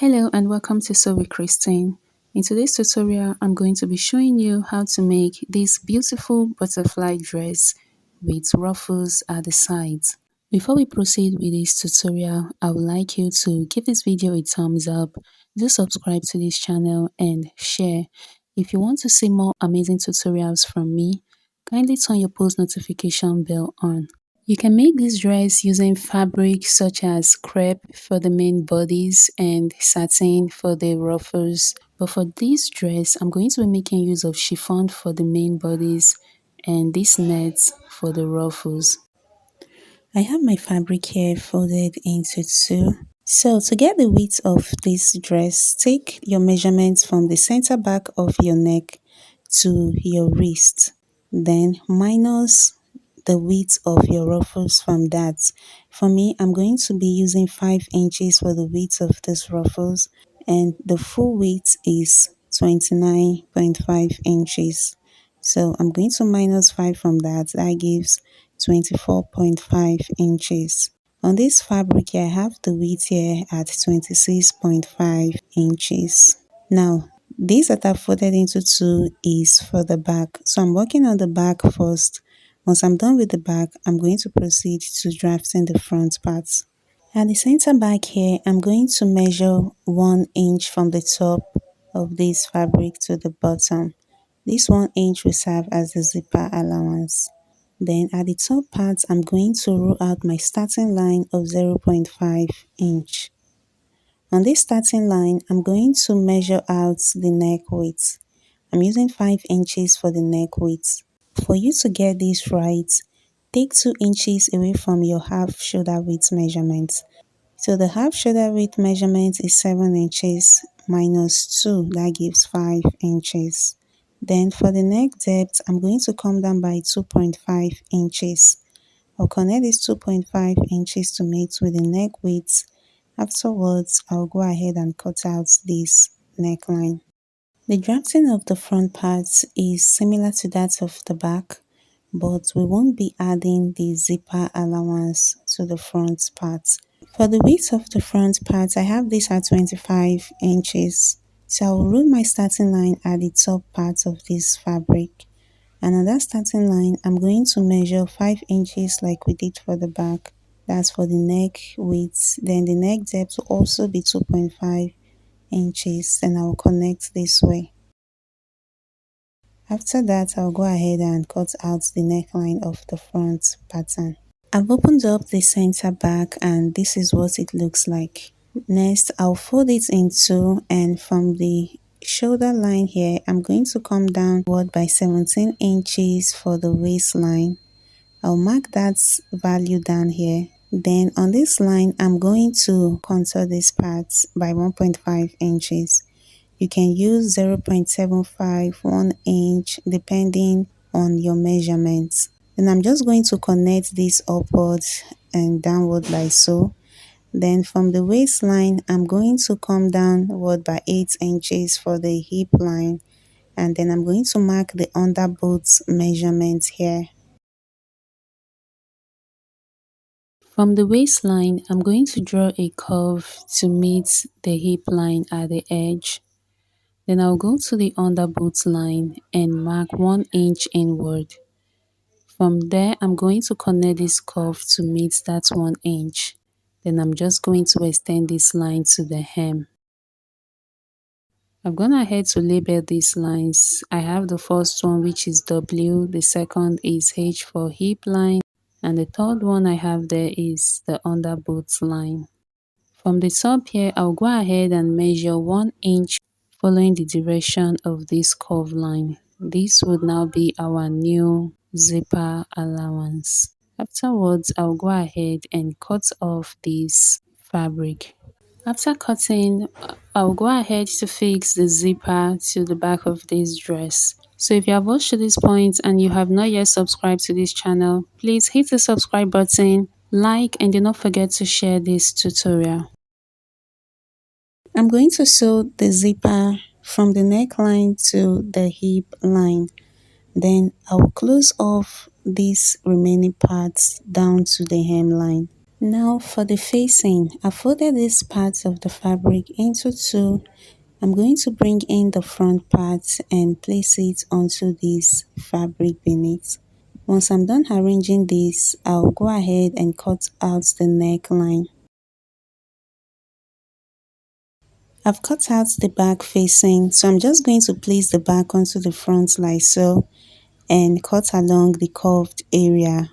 Hello and welcome to Sew with Christine. In today's tutorial, I'm going to be showing you how to make this beautiful butterfly dress with ruffles at the sides. Before we proceed with this tutorial, I would like you to give this video a thumbs up, do subscribe to this channel and share. If you want to see more amazing tutorials from me, kindly turn your post notification bell on. You can make this dress using fabric such as crepe for the main bodies and satin for the ruffles. But for this dress, I'm going to be making use of chiffon for the main bodies and this net for the ruffles. I have my fabric here folded into two. So to get the width of this dress, take your measurements from the center back of your neck to your wrist. Then minus the width of your ruffles from that. For me, I'm going to be using 5 inches for the width of this ruffles and the full width is 29.5 inches. So I'm going to minus 5 from that. That gives 24.5 inches. On this fabric here, I have the width here at 26.5 inches. Now, this that I've folded into two is for the back. So I'm working on the back first. Once I'm done with the back, I'm going to proceed to drafting the front parts. At the center back here, I'm going to measure 1 inch from the top of this fabric to the bottom. This 1 inch will serve as the zipper allowance. Then at the top part, I'm going to roll out my starting line of 0.5 inch. On this starting line, I'm going to measure out the neck width. I'm using 5 inches for the neck width. For you to get this right, take 2 inches away from your half shoulder width measurement. So the half shoulder width measurement is 7 inches minus 2, that gives 5 inches. Then for the neck depth, I'm going to come down by 2.5 inches. I'll connect these 2.5 inches to mate with the neck width. Afterwards, I'll go ahead and cut out this neckline. The drafting of the front parts is similar to that of the back, but we won't be adding the zipper allowance to the front part. For the width of the front part, I have this at 25 inches. So I'll roll my starting line at the top part of this fabric. And on that starting line, I'm going to measure 5 inches like we did for the back. That's for the neck width. Then the neck depth will also be 2.5 inches. Then I'll connect this way. After that, I'll go ahead and cut out the neckline of the front pattern. I've opened up the center back and this is what it looks like. Next, I'll fold it in two, and from the shoulder line here, I'm going to come downward by 17 inches for the waistline. I'll mark that value down here. Then on this line, I'm going to contour this part by 1.5 inches. You can use 0.75, 1 inch, depending on your measurements. Then I'm just going to connect this upwards and downward like so. Then from the waistline, I'm going to come downward by 8 inches for the hip line. And then I'm going to mark the under boot measurement here. From the waistline, I'm going to draw a curve to meet the hip line at the edge. Then I'll go to the under boot line and mark 1 inch inward. From there, I'm going to connect this curve to meet that 1 inch. Then I'm just going to extend this line to the hem. I've gone ahead to label these lines. I have the first one, which is W, the second is H for hip line, and the third one I have there is the under boot line. From the top here, I'll go ahead and measure 1 inch following the direction of this curve line. This would now be our new zipper allowance. Afterwards, I'll go ahead and cut off this fabric. After cutting, I'll go ahead to fix the zipper to the back of this dress. So if you have watched to this point and you have not yet subscribed to this channel, please hit the subscribe button, like, and do not forget to share this tutorial. I'm going to sew the zipper from the neckline to the hip line. Then I'll close off these remaining parts down to the hemline. Now for the facing, I folded this part of the fabric into two. I'm going to bring in the front part and place it onto this fabric beneath. Once I'm done arranging this, I'll go ahead and cut out the neckline. I've cut out the back facing, so I'm just going to place the back onto the front like so and cut along the curved area.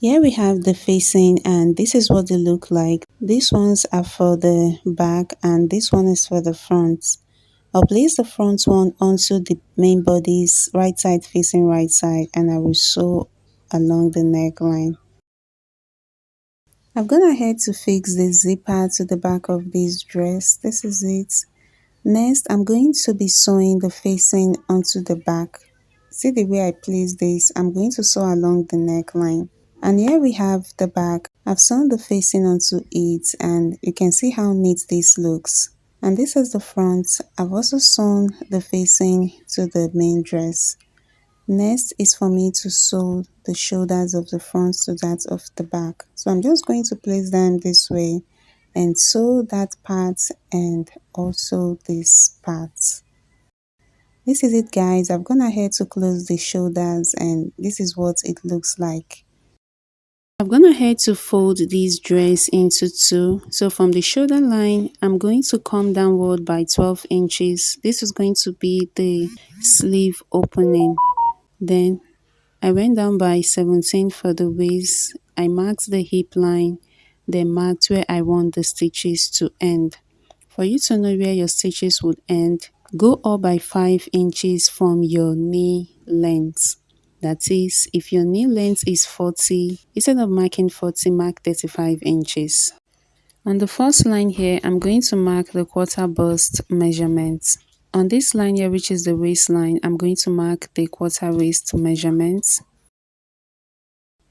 Here we have the facing and this is what they look like. These ones are for the back and this one is for the front. I'll place the front one onto the main bodice, right side facing right side, and I will sew along the neckline. I've gone ahead to fix the zipper to the back of this dress. This is it. Next, I'm going to be sewing the facing onto the back. See the way I place this? I'm going to sew along the neckline. And here we have the back. I've sewn the facing onto it and you can see how neat this looks. And this is the front. I've also sewn the facing to the main dress. Next is for me to sew the shoulders of the front to that of the back. So I'm just going to place them this way and sew that part and also this part. This is it guys. I've gone ahead to close the shoulders and this is what it looks like. I've gone ahead to fold this dress into two. So from the shoulder line, I'm going to come downward by 12 inches. This is going to be the sleeve opening. Then I went down by 17 for the waist. I marked the hip line, then marked where I want the stitches to end. For you to know where your stitches would end, go up by 5 inches from your knee length. That is, if your knee length is 40, instead of marking 40, mark 35 inches. On the first line here, I'm going to mark the quarter bust measurement. On this line here, which is the waistline, I'm going to mark the quarter waist measurement.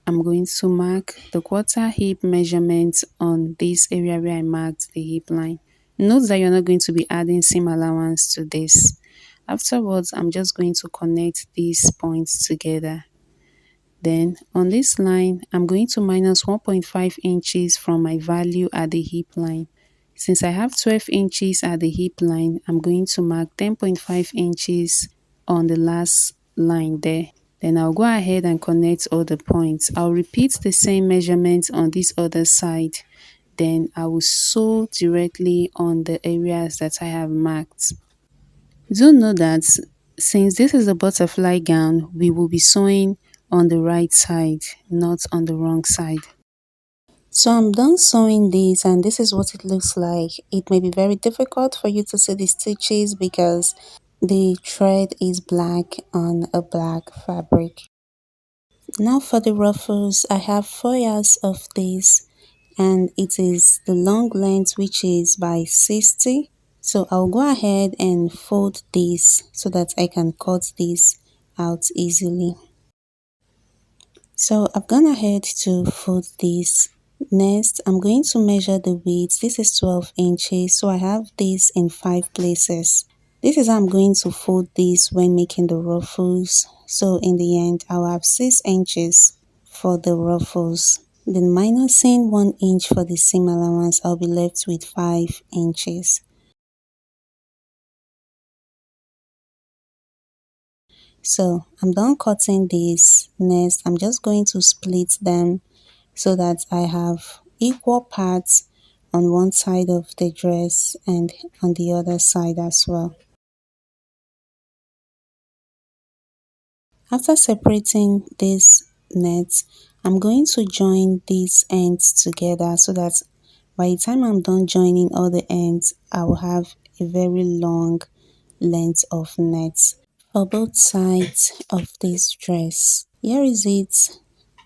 I'm going to mark the quarter hip measurement on this area where I marked the hip line. Note that you're not going to be adding seam allowance to this. Afterwards, I'm just going to connect these points together. Then on this line, I'm going to minus 1.5 inches from my value at the hip line. Since I have 12 inches at the hip line, I'm going to mark 10.5 inches on the last line there. Then I'll go ahead and connect all the points. I'll repeat the same measurement on this other side. Then I will sew directly on the areas that I have marked. Do know that since this is a butterfly gown, we will be sewing on the right side, not on the wrong side. So I'm done sewing this and this is what it looks like. It may be very difficult for you to see the stitches because the thread is black on a black fabric. Now for the ruffles, I have 4 yards of this and it is the long length which is by 60. So I'll go ahead and fold this so that I can cut this out easily. So I've gone ahead to fold this. Next, I'm going to measure the width. This is 12 inches, so I have this in 5 places. This is how I'm going to fold this when making the ruffles. So in the end, I'll have 6 inches for the ruffles. Then minusing 1 inch for the seam allowance, I'll be left with 5 inches. So I'm done cutting this. Next, I'm just going to split them so that I have equal parts on one side of the dress and on the other side as well. After separating this net, I'm going to join these ends together so that by the time I'm done joining all the ends, I will have a very long length of net for both sides of this dress. Here is it.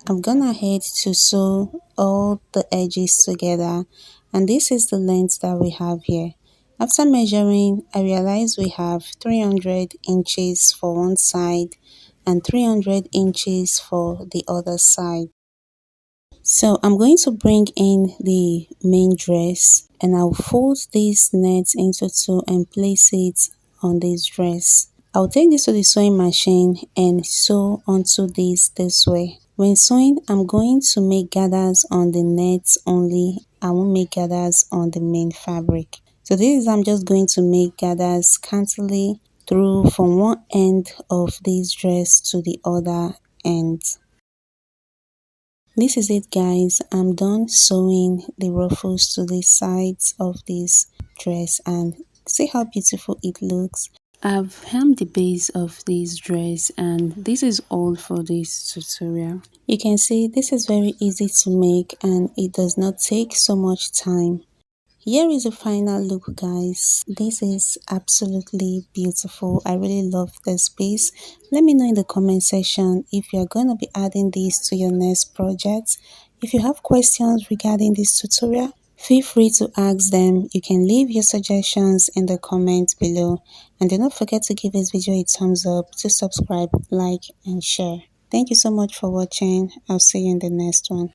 I've gone ahead to sew all the edges together and this is the length that we have here. After measuring, I realized we have 300 inches for one side and 300 inches for the other side. So I'm going to bring in the main dress and I'll fold this net into two and place it on this dress. I'll take this to the sewing machine and sew onto this way. When sewing, I'm going to make gathers on the net only. I won't make gathers on the main fabric. So this is, I'm just going to make gathers scantily through from one end of this dress to the other end. This is it guys, I'm done sewing the ruffles to the sides of this dress and see how beautiful it looks. I've hemmed the base of this dress and this is all for this tutorial. You can see this is very easy to make and it does not take so much time. Here is the final look guys. This is absolutely beautiful. I really love this piece. Let me know in the comment section if you're going to be adding this to your next project. If you have questions regarding this tutorial, feel free to ask them. You can leave your suggestions in the comments below. And do not forget to give this video a thumbs up, to subscribe, like and share. Thank you so much for watching. I'll see you in the next one.